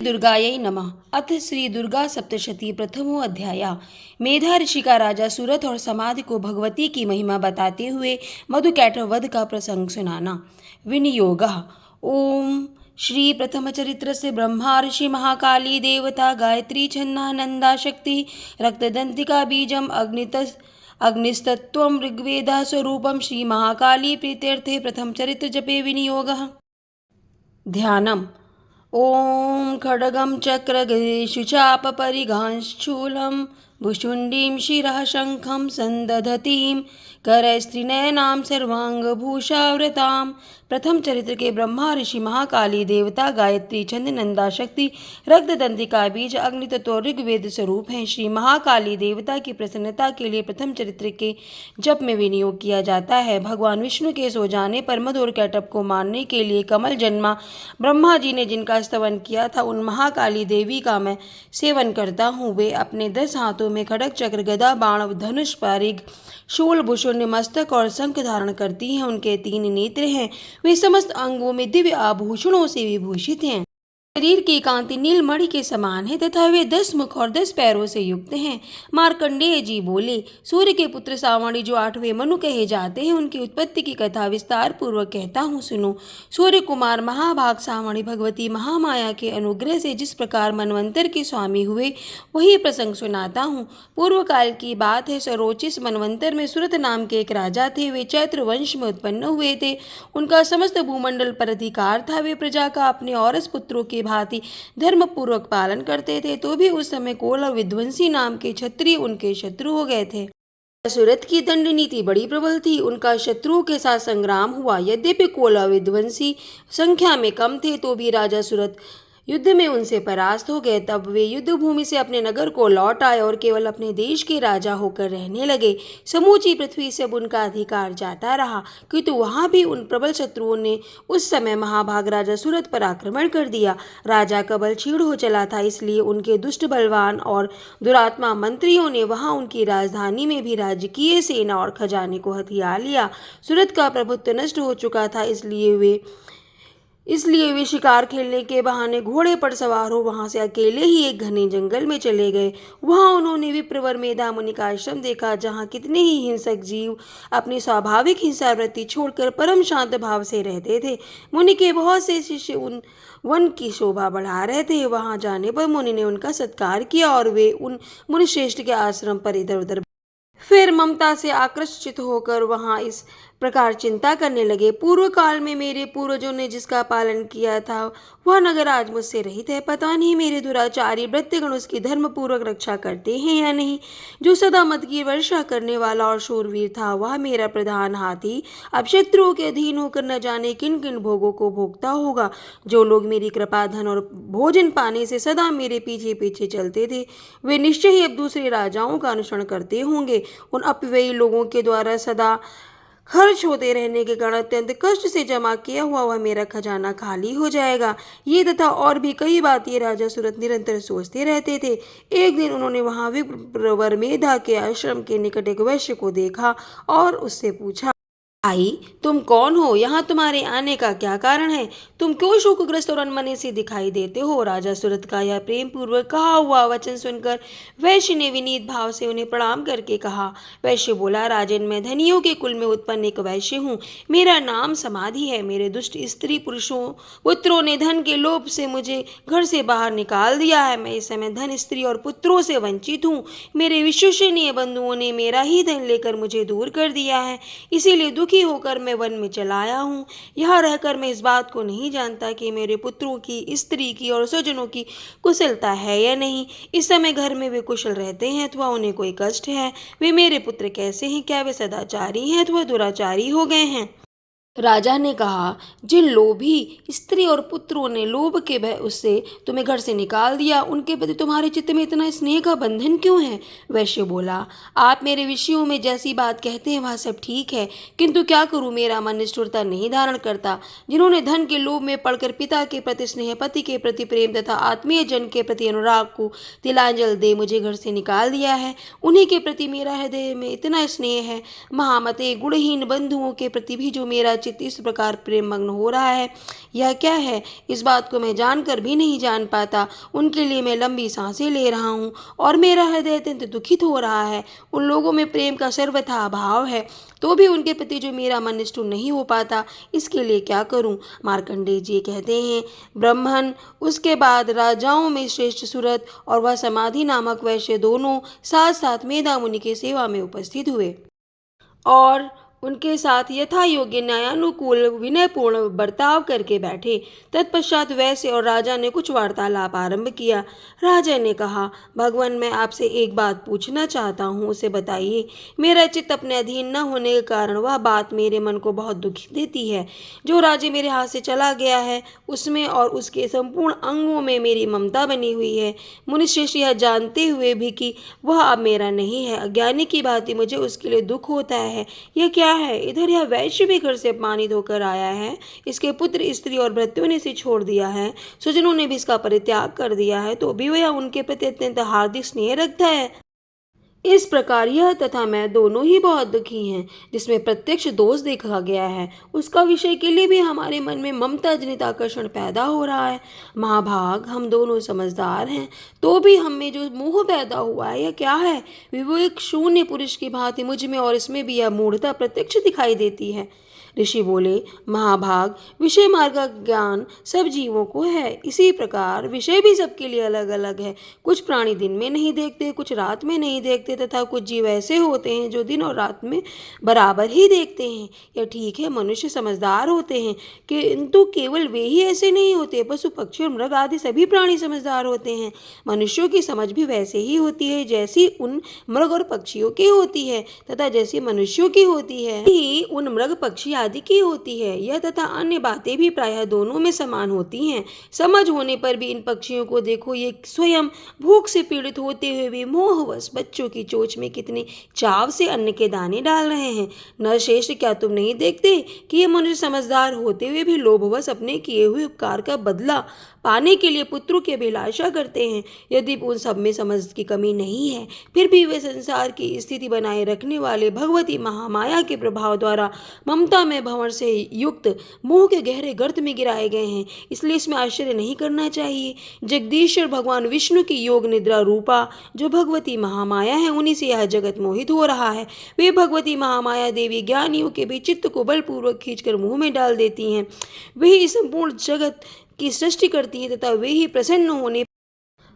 दुर्गायै नमः। अथ श्री दुर्गा सप्तशती प्रथमो अध्याय। मेधा ऋषि का राजा सूरत और समाधि को भगवती की महिमा बताते हुए मधुकैटभ वध का प्रसंग सुनाना। विनियोगः। ओम श्री प्रथम चरित्र से ब्रह्मा ऋषि महाकाली देवता गायत्री छन्ना नंदा शक्ति रक्तदंतिका बीजम अग्निस्तत्वं ऋग्वेदा स्वरूपम श्री महाकाली प्रीत्यर्थे प्रथम चरित्र जपे विनियोगः। ध्यानम्। ॐ खड्गं चक्रगदेषु चापपरिघांशूलं भुशुण्डीं शिरः शङ्खं सन्दधतीं करस्त्रिनयनां सर्वांगभूषावृतां। प्रथम चरित्र के ब्रह्मा ऋषि महाकाली देवता गायत्री छंद नंदा शक्ति रक्तदंतिका बीज अग्नि तत्व ऋग्वेद स्वरूप हैं। श्री महाकाली देवता की प्रसन्नता के लिए प्रथम चरित्र के जप में विनियोग किया जाता है। भगवान विष्णु के सो जाने पर मधु और कैटभ को मारने के लिए कमल जन्मा ब्रह्मा जी ने जिनका स्तवन किया था, उन महाकाली देवी का मैं सेवन करता हूँ। वे अपने 10 हाथों में खड्ग चक्र गदा बाण धनुष परिघ शूल भूषुंड मस्तक और शंख धारण करती हैं। उनके 3 नेत्र हैं। वे समस्त अंगों में दिव्य आभूषणों से विभूषित हैं। शरीर की कांति नीलमणि के समान है तथा वे 10 मुख और 10 पैरों से युक्त हैं। मार्कंडेय जी बोले, सूर्य के पुत्र सावणी जो 8वें मनु कहे जाते हैं, उनकी उत्पत्ति की कथा विस्तार पूर्वक कहता हूँ, सुनो। सूर्य कुमार महाभाग सावणी भगवती महामाया के अनुग्रह से जिस प्रकार मनवंतर के स्वामी हुए, वही प्रसंग सुनाता हूँ। पूर्व काल की बात है। सरोचिस मनवंतर में सूरत नाम के एक राजा थे। वे चैत्र वंश में उत्पन्न हुए थे। उनका समस्त भूमंडल पर अधिकार था। वे प्रजा का अपने औरस पुत्रों के भांति धर्म पूर्वक पालन करते थे। तो भी उस समय कोल और विध्वंसी नाम के क्षत्रिय उनके शत्रु हो गए थे। सूरत की दंड नीति बड़ी प्रबल थी। उनका शत्रुओं के साथ संग्राम हुआ। यद्यपि कोल और विध्वंसी संख्या में कम थे, तो भी राजा सूरत युद्ध में उनसे परास्त हो गए। तब वे युद्ध भूमि से अपने नगर को लौट आए और केवल अपने देश के राजा होकर रहने लगे। समूची पृथ्वी से अब उनका अधिकार जाता रहा, किंतु वहां भी उन प्रबल शत्रुओं ने उस समय महाभाग राजा सूरत पर आक्रमण कर दिया। राजा का बल क्षीण हो चला था, इसलिए उनके दुष्ट बलवान और दुरात्मा मंत्रियों ने वहां उनकी राजधानी में भी राजकीय सेना और खजाने को हथिया लिया। सूरत का प्रभुत्व नष्ट हो चुका था, इसलिए वे शिकार खेलने के बहाने घोड़े पर सवार हो वहां से अकेले ही एक घने जंगल में चले गए। वहां उन्होंने विप्रवर मेधा मुनि का आश्रम देखा, जहां कितने ही हिंसक जीव अपनी स्वाभाविक हिंसावृत्ति छोड़कर परम शांत भाव से रहते थे। मुनि के बहुत से शिष्य उन वन की शोभा बढ़ा रहे थे। वहां जाने पर मुनि ने उनका सत्कार किया और वे उन मुनिश्रेष्ठ के आश्रम पर इधर उधर फिर ममता से आकर्षित होकर वहां इस प्रकार चिंता करने लगे, पूर्व काल में मेरे पूर्वजों ने जिसका पालन किया था, वह नगर आज मुझसे रहित है। पता नहीं मेरे दुराचारी भृत्यगण उसकी धर्म पूर्वक रक्षा करते हैं या नहीं। जो सदा मद की वर्षा करने वाला और शूरवीर था, वह मेरा प्रधान हाथी अब शत्रुओं के अधीन होकर न जाने किन किन भोगों को भोगता होगा। जो लोग मेरी कृपा धन और भोजन पाने से सदा मेरे पीछे पीछे चलते थे, वे निश्चय ही अब दूसरे राजाओं का अनुसरण करते होंगे। उन अपव्ययी लोगों के द्वारा सदा खर्च होते रहने के कारण अत्यंत कष्ट से जमा किया हुआ वह मेरा खजाना खाली हो जाएगा। ये तथा और भी कई बातें राजा सूरत निरंतर सोचते रहते थे। एक दिन उन्होंने वहां विप्रवर मेधा के आश्रम के निकट एक वैश्य को देखा और उससे पूछा, आई तुम कौन हो? यहाँ तुम्हारे आने का क्या कारण है? तुम क्यों शोकग्रस्त और अनमने से दिखाई देते हो? राजा सूरत का यह प्रेम पूर्वक कहा हुआ वचन सुनकर वैश्य ने विनीत भाव से उन्हें प्रणाम करके कहा। वैश्य बोला, राजन, मैं धनियों के कुल में उत्पन्न एक वैश्य हूँ। मेरा नाम समाधि है। मेरे दुष्ट स्त्री पुत्रों ने धन के लोभ से मुझे घर से बाहर निकाल दिया है। मैं इस समय धन, स्त्री और पुत्रों से वंचित हूँ। मेरे विश्वसनीय बंधुओं ने मेरा ही धन लेकर मुझे दूर कर दिया है, इसीलिए दुखी होकर मैं वन में चला आया हूँ। यहाँ रहकर मैं इस बात को नहीं जानता कि मेरे पुत्रों की, स्त्री की और स्वजनों की कुशलता है या नहीं। इस समय घर में वे कुशल रहते हैं अथवा उन्हें कोई कष्ट है। वे मेरे पुत्र कैसे हैं? क्या वे सदाचारी हैं अथवा दुराचारी हो गए हैं? राजा ने कहा, जिन लोभी स्त्री और पुत्रों ने लोभ के भय उससे तुम्हें घर से निकाल दिया, उनके प्रति तुम्हारे चित्त में इतना स्नेह का बंधन क्यों है? वैश्य बोला, आप मेरे विषयों में जैसी बात कहते हैं वह सब ठीक है, किंतु क्या करूं, मेरा मन निष्ठुरता नहीं धारण करता। जिन्होंने धन के लोभ में पड़कर पिता के प्रति स्नेह, पति के प्रति प्रेम तथा आत्मीय जन के प्रति अनुराग को तिलांजल दे मुझे घर से निकाल दिया है, उन्हीं के प्रति मेरा हृदय में इतना स्नेह है। महामते गुणहीन बंधुओं के प्रति भी जो मेरा चित्त इस प्रकार प्रेम मग्न हो रहा है। यह क्या है, इस बात को मैं जानकर भी नहीं जान पाता। उनके लिए मैं लंबी सांसें ले रहा हूँ और मेरा हृदय अत्यंत दुखित हो रहा है। उन लोगों में प्रेम का सर्वथा अभाव है, तो भी उनके प्रति जो मेरा मन निष्ठुर नहीं हो पाता, इसके लिए क्या करूं? मार्कंडेय जी कहते हैं, ब्रह्मन उसके बाद राजाओं में श्रेष्ठ सुरत और वह समाधि नामक वैश्य दोनों साथ साथ मेधा मुनि की सेवा में उपस्थित हुए और उनके साथ यथा योग्य न्यायानुकूल विनयपूर्ण बर्ताव करके बैठे। तत्पश्चात वैश्य और राजा ने कुछ वार्तालाप आरंभ किया। राजा ने कहा, भगवान, मैं आपसे एक बात पूछना चाहता हूँ, उसे बताइए। मेरा चित्त अपने अधीन न होने के कारण वह बात मेरे मन को बहुत दुखी देती है। जो राज्य मेरे हाथ से चला गया है, उसमें और उसके संपूर्ण अंगों में मेरी ममता बनी हुई है। मुनिश्रेष्ठ यह जानते हुए भी कि वह अब मेरा नहीं है, अज्ञानी की भांति मुझे उसके लिए दुख होता है। यह क्या है? इधर यह वैश्य भी घर से अपमानित होकर आया है, इसके पुत्र स्त्री और भृत्यों ने इसे छोड़ दिया है, स्वजनों ने भी इसका परित्याग कर दिया है, तो भी वह उनके प्रति अत्यंत हार्दिक स्नेह रखता है। इस प्रकार यह तथा मैं दोनों ही बहुत दुखी हैं। जिसमें प्रत्यक्ष दोष देखा गया है, उसका विषय के लिए भी हमारे मन में ममता जनित आकर्षण पैदा हो रहा है। महाभाग, हम दोनों समझदार हैं, तो भी हम में जो मोह पैदा हुआ है, यह क्या है? विवेक शून्य पुरुष की भांति मुझ में और इसमें भी यह मूढ़ता प्रत्यक्ष दिखाई देती है। ऋषि बोले, महाभाग, विषय मार्ग का ज्ञान सब जीवों को है, इसी प्रकार विषय भी सबके लिए अलग अलग है। कुछ प्राणी दिन में नहीं देखते, कुछ रात में नहीं देखते, तथा कुछ जीव ऐसे होते हैं जो दिन और रात में बराबर ही देखते हैं। यह ठीक है, मनुष्य समझदार होते हैं, किंतु केवल वे ही ऐसे नहीं होते, पशु पक्षी और मृग आदि सभी प्राणी समझदार होते हैं। मनुष्यों की समझ भी वैसे ही होती है जैसी उन मृग और पक्षियों की होती है, तथा जैसी मनुष्यों की होती है ही उन मृग पक्षी आदि की होती है। यह तथा अन्य बातें भी प्रायः दोनों में समान होती हैं। समझ होने पर भी इन पक्षियों को देखो, ये स्वयं भूख से पीड़ित होते हुए भी मोहवश बच्चों की चोंच में कितने चाव से अन्न के दाने डाल रहे हैं। नरश्रेष्ठ, क्या तुम नहीं देखते कि ये मनुष्य समझदार होते हुए भी लोभवश अपने किए हुए उपकार का बदला पाने के लिए पुत्रों की अभिलाषा करते हैं? यदि उन सब में समझ की कमी नहीं है, फिर भी वे संसार की स्थिति बनाए रखने वाले भगवती महामाया के प्रभाव द्वारा ममता में भंवर से युक्त मोह के गहरे गर्त में गिराए गए हैं। इसलिए इसमें आश्चर्य नहीं करना चाहिए। जगदीश्वर भगवान विष्णु की योग निद्रा रूपा जो भगवती महामाया है, उन्हीं से यह जगत मोहित हो रहा है। वे भगवती महामाया देवी ज्ञानियों के भी चित्त को बलपूर्वक खींचकर मुंह में डाल देती हैं। वे ही संपूर्ण जगत की सृष्टि करती हैं तथा वे ही प्रसन्न होने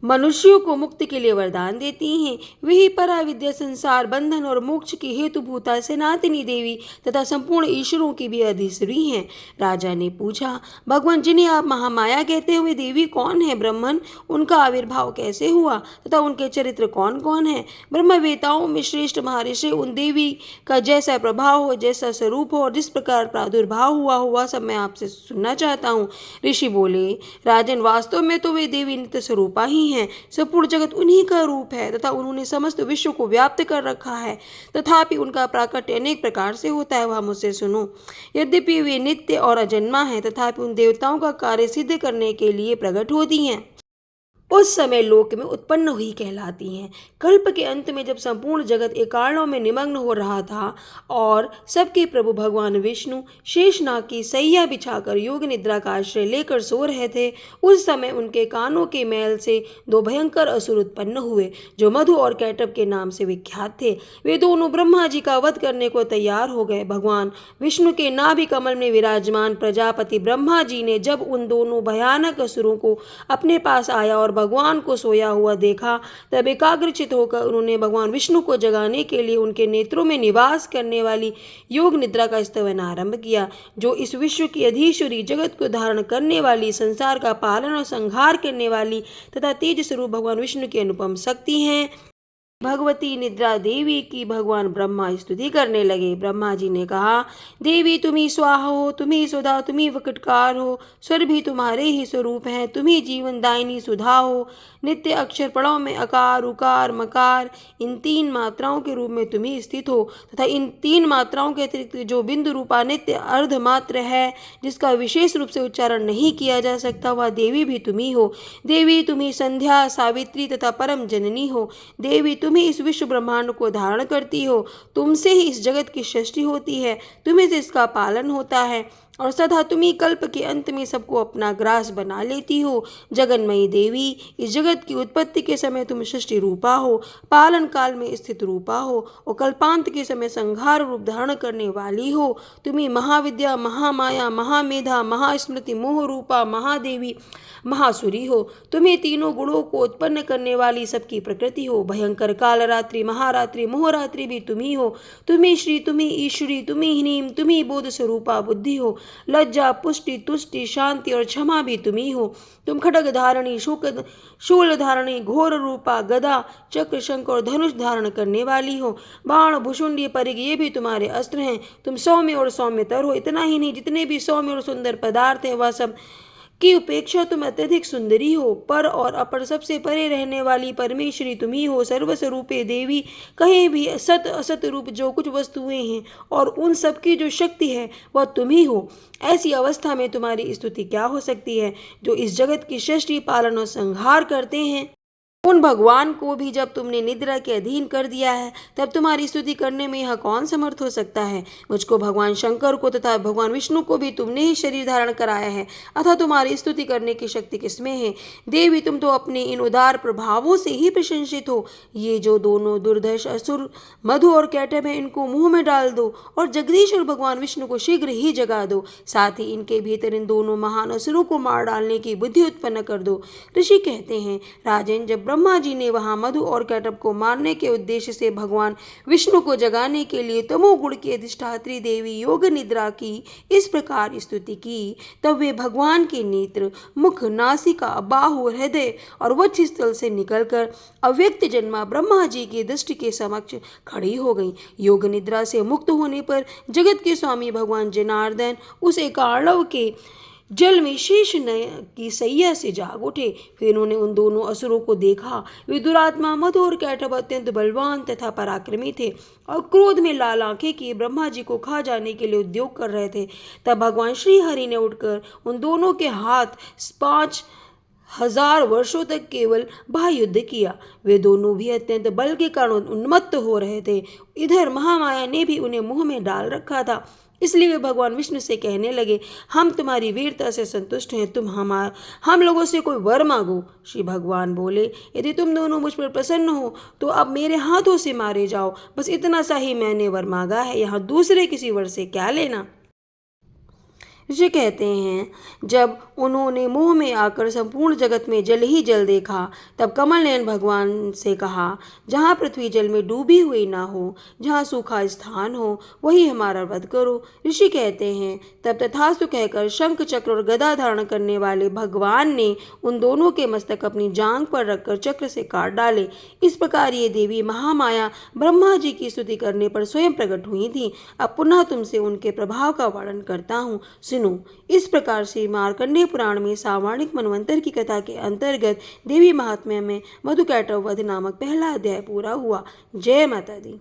मनुष्यों को मुक्ति के लिए वरदान देती हैं। वही पराविद्या, संसार बंधन और मोक्ष की हेतुभूता सनातनी देवी तथा संपूर्ण ईश्वरों की भी अधिश्री हैं। राजा ने पूछा, भगवान, जिन्हें आप महामाया कहते हुए देवी कौन है? ब्रह्मन, उनका आविर्भाव कैसे हुआ तथा उनके चरित्र कौन कौन है? ब्रह्मवेताओं में श्रेष्ठ महर्षि उन देवी का जैसा प्रभाव हो, जैसा स्वरूप हो और जिस प्रकार प्रादुर्भाव हुआ सब मैं आपसे सुनना चाहता हूँ। ऋषि बोले, राजन, वास्तव में तो वे देवी नित्य स्वरूपा ही हैं। संपूर्ण जगत उन्हीं का रूप है तथा उन्होंने समस्त विश्व को व्याप्त कर रखा है। तथापि उनका प्राकट्य अनेक प्रकार से होता है, वह मुझसे सुनो। यद्यपि वे नित्य और अजन्मा है, तथापि उन देवताओं का कार्य सिद्ध करने के लिए प्रकट होती हैं। उस समय लोक में उत्पन्न हुई कहलाती हैं। कल्प के अंत में जब संपूर्ण जगत एकारणों में निमग्न हो रहा था और सबके प्रभु भगवान विष्णु शेषनाग की सैया बिछाकर योग निद्रा का आश्रय लेकर सो रहे थे, उस समय उनके कानों के मैल से दो भयंकर असुर उत्पन्न हुए जो मधु और कैटभ के नाम से विख्यात थे। वे दोनों ब्रह्मा जी का वध करने को तैयार हो गए। भगवान विष्णु के नाभि कमल में विराजमान प्रजापति ब्रह्मा जी ने जब उन दोनों भयानक असुरों को अपने पास आया और भगवान को सोया हुआ देखा, तब एकाग्रचित होकर उन्होंने भगवान विष्णु को जगाने के लिए उनके नेत्रों में निवास करने वाली योग निद्रा का स्तवन आरंभ किया, जो इस विश्व की अधीश्वरी, जगत को धारण करने वाली, संसार का पालन और संहार करने वाली तथा तेज स्वरूप भगवान विष्णु की अनुपम शक्ति हैं। भगवती निद्रा देवी की भगवान ब्रह्मा स्तुति करने लगे। ब्रह्मा जी ने कहा, देवी तुम ही स्वाहा हो, तुम ही सुधा, तुम ही वकटकार हो, स्वर भी तुम्हारे ही स्वरूप हैं, तुम ही जीवन दायिनी सुधा हो। नित्य अक्षर पड़ों में अकार, उकार, मकार, इन तीन मात्राओं के रूप में तुम ही स्थित हो तथा इन तीन मात्राओं के अतिरिक्त जो बिंदु रूपा नित्य अर्ध मात्र है, जिसका विशेष रूप से उच्चारण नहीं किया जा सकता, वह देवी भी तुम ही हो। देवी तुम ही संध्या, सावित्री तथा परम जननी हो। देवी तुम तुम्ही इस विश्व ब्रह्मांड को धारण करती हो, तुमसे ही इस जगत की सृष्टि होती है, तुम्हें से इसका पालन होता है और सदा तुम्ही कल्प के अंत में सबको अपना ग्रास बना लेती हो। जगन्मयी देवी, इस जगत की उत्पत्ति के समय तुम सृष्टि रूपा हो, पालन काल में स्थित रूपा हो और कल्पांत के समय संहार रूप धारण करने वाली हो। तुम्ही महाविद्या, महामाया, महामेधा, महास्मृति, मोह रूपा महादेवी, महासुरी हो। तुम्हें तीनों गुणों को उत्पन्न करने वाली सबकी प्रकृति हो। भयंकर काल रात्रि, महारात्रि, मोहरात्रि भी तुम्ही हो। तुम्ही श्री, तुम्ही ईश्वरी, तुम्ही हीनीम, तुम्ही बोध स्वरूपा बुद्धि हो। लज्जा, पुष्टि, तुष्टि, शांति और क्षमा भी तुम्ही हो। तुम खड्ग धारणी, शूल धारणी, घोर रूपा, गदा, चक्र, शंख और धनुष धारण करने वाली हो। बाण, भुषुंडी, परिग ये भी तुम्हारे अस्त्र हैं। तुम सौम्य और सौम्यतर हो। इतना ही नहीं, जितने भी सौम्य और सुंदर पदार्थ हैं वह सब की उपेक्षा तुम अत्यधिक सुंदरी हो। पर और अपर सबसे परे रहने वाली परमेश्वरी तुम्ही हो। सर्वस्वरूपे देवी, कहीं भी सत असत रूप जो कुछ वस्तुएं हैं और उन सब की जो शक्ति है वह तुम्ही हो। ऐसी अवस्था में तुम्हारी स्तुति क्या हो सकती है, जो इस जगत की सृष्टि, पालन और संहार करते हैं। उन भगवान को भी जब तुमने निद्रा के अधीन कर दिया है, तब तुम्हारी स्तुति करने में यह कौन समर्थ हो सकता है। मुझको, भगवान शंकर को तथा भगवान विष्णु को भी तुमने ही शरीर धारण कराया है, अतः तुम्हारी स्तुति करने की शक्ति किसमें है। देवी, तुम तो अपने इन उदार प्रभावों से ही प्रशंसित हो। ये जो दोनों दुर्धर्ष असुर मधु और कैटभ हैं, इनको मुंह में डाल दो और जगदीश और भगवान विष्णु को शीघ्र ही जगा दो। साथ ही इनके भीतर इन दोनों महान असुरों को मार डालने की बुद्धि उत्पन्न कर दो। ऋषि कहते हैं, राजन, जब ब्रह्मा जी ने वहां मधु और कैटभ को मारने के उद्देश्य से भगवान विष्णु को जगाने के लिए तमोगुण की अधिष्ठात्री देवी योग निद्रा की इस प्रकार स्तुति की, तब वे भगवान के नेत्र, मुख, नासिका, बाहु, हृदय और वक्षस्थल से निकलकर अव्यक्त जन्मा ब्रह्मा जी की दृष्टि के समक्ष खड़ी हो गई। योग निद्रा से मुक्त होने पर जगत के स्वामी भगवान जनार्दन उस एकार्णव के जल में शेष की सैया से जाग उठे। फिर उन्होंने उन दोनों असुरों को देखा। वे दुरात्मा मधु और कैटभ अत्यंत बलवान तथा पराक्रमी थे और क्रोध में लाल आंखें किए ब्रह्मा जी को खा जाने के लिए उद्योग कर रहे थे। तब भगवान श्री हरि ने उठकर उन दोनों के हाथ 5000 वर्षों तक केवल बाह्य युद्ध किया। वे दोनों भी अत्यंत बल के कारण उन्मत्त हो रहे थे। इधर महामाया ने भी उन्हें मुंह में डाल रखा था। इसलिए वे भगवान विष्णु से कहने लगे, हम तुम्हारी वीरता से संतुष्ट हैं, तुम हम लोगों से कोई वर मांगो। श्री भगवान बोले, यदि तुम दोनों मुझ पर प्रसन्न हो तो अब मेरे हाथों से मारे जाओ। बस इतना सा ही मैंने वर मांगा है, यहाँ दूसरे किसी वर से क्या लेना। ऋषि कहते हैं, जब उन्होंने मुंह में आकर संपूर्ण जगत में जल ही जल देखा, तब कमल नयन भगवान से कहा, जहाँ पृथ्वी जल में डूबी हुई ना हो, जहाँ सूखा स्थान हो, वही हमारा वध करो। ऋषि कहते हैं, तब तथास्तु कहकर शंख, चक्र और गदा धारण करने वाले भगवान ने उन दोनों के मस्तक अपनी जांघ पर रखकर चक्र से काट डाले। इस प्रकार ये देवी महामाया ब्रह्मा जी की स्तुति करने पर स्वयं प्रकट हुई थी। अब पुनः तुमसे उनके प्रभाव का वर्णन करता हूँ, सुनो। इस प्रकार से मार्कंडेय पुराण में सावर्णिक मनवंतर की कथा के अंतर्गत देवी महात्म्य में मधु कैटभ वध नामक पहला अध्याय पूरा हुआ। जय माता दी।